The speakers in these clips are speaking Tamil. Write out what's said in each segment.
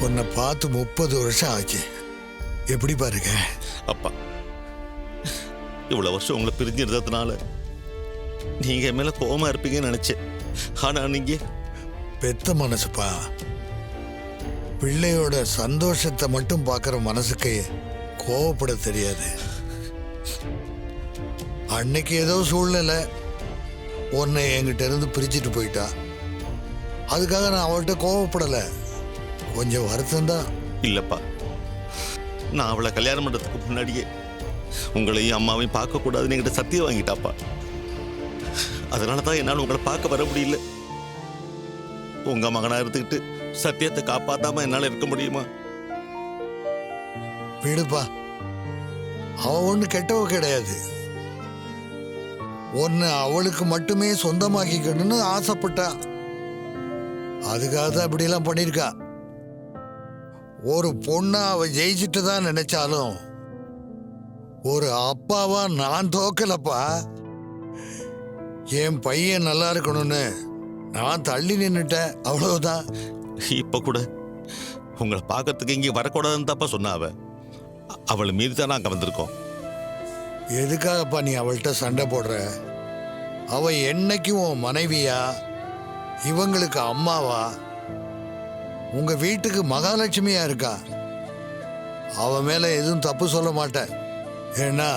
உன்னை பார்த்து 30 வருஷம் ஆச்சு. எப்படி பாருங்க அப்பா, இவ்வளவு வருஷம் உங்களை பிரிஞ்சிருந்ததுனால நீங்க என் மேல கோவமா இருப்பீங்கன்னு நினைச்சேன். ஆனா நீங்க பெத்த மனசுப்பா. பிள்ளையோட சந்தோஷத்தை மட்டும் பார்க்குற மனசுக்கு கோவப்பட தெரியாது. அன்னைக்கு ஏதோ சூழ்நிலை உன்னை என்கிட்ட இருந்து பிரிச்சுட்டு போயிட்டா. அதுக்காக நான் அவள்கிட்ட கோவப்படலை. கொஞ்சம் வருத்தம் தான். இல்லப்பா, நான் அவளை கல்யாணம் பண்றதுக்கு முன்னாடியே உங்களையும் அம்மாவையும் பார்க்க கூடாதுன்னு என்கிட்ட சத்தியம் வாங்கிட்டாப்பா. அதனால தான் என்னால் உங்களை பார்க்க வர முடியல. உங்க மகனா இருந்துக்கிட்டு சத்தியத்தை காப்பாத்தாம என்னால இருக்க முடியுமா? விடுப்பா, அவ ஒண்ணு கெட்டவ கிடையாது. ஒன்னு அவளுக்கு மட்டுமே சொந்தமாக்கிக்கணும்னு ஆசைப்பட்டா. அதுக்காக தான் இப்படிலாம் பண்ணியிருக்கா. ஒரு பொண்ணா அவ ஜெயிச்சுட்டு தான் நினைச்சாலும் ஒரு அப்பாவா நான் தோக்கலப்பா. என் பையன் நல்லா இருக்கணும்னு நான் தள்ளி நின்னுட்டேன், அவ்வளவுதான். இப்ப கூட உங்களை பார்க்கறதுக்கு இங்கே வரக்கூடாதுன்னு தாப்பா சொன்னா. அவளை மீறி தான் நாங்கள் வந்திருக்கோம். எதுக்காகப்பா நீ அவள்கிட்ட சண்டை போடுற? அவ என்னைக்கும் உன் மனைவியா, இவங்களுக்கு அம்மாவா, உங்க வீட்டுக்கு மகாலட்சுமியா இருக்கா. அவ மேல எதுவும் தப்பு சொல்ல மாட்டேன். ஏன்னா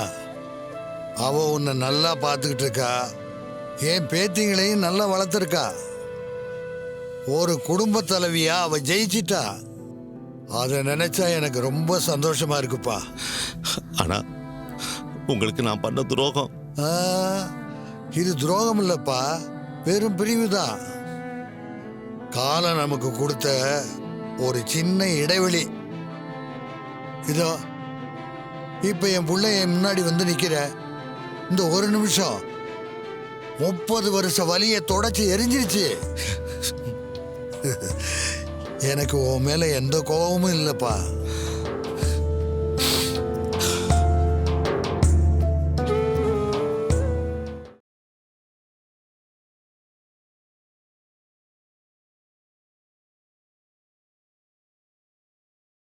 அவ உன்னை நல்லா பார்த்துக்கிட்டு இருக்கா. என் பேத்திங்களையும் நல்லா வளர்த்துருக்கா. ஒரு குடும்ப தலைவியா அவ ஜெயிச்சிட்டா. அதை நினைச்சா எனக்கு ரொம்ப சந்தோஷமா இருக்குப்பா. ஆனா உங்களுக்கு நான் பண்ண துரோகம். இது துரோகம் இல்லப்பா, வெறும் பிரிவுதான். காலம் நமக்கு கொடுத்த ஒரு சின்ன இடைவெளி. இதோ இப்ப என் புள்ள என் முன்னாடி வந்து நிக்கிற இந்த ஒரு நிமிஷம் 30 வருஷ வலியை தொடச்சி எரிஞ்சிருச்சு. எனக்கு உன் மேல எந்த கோபமும் இல்லப்பா.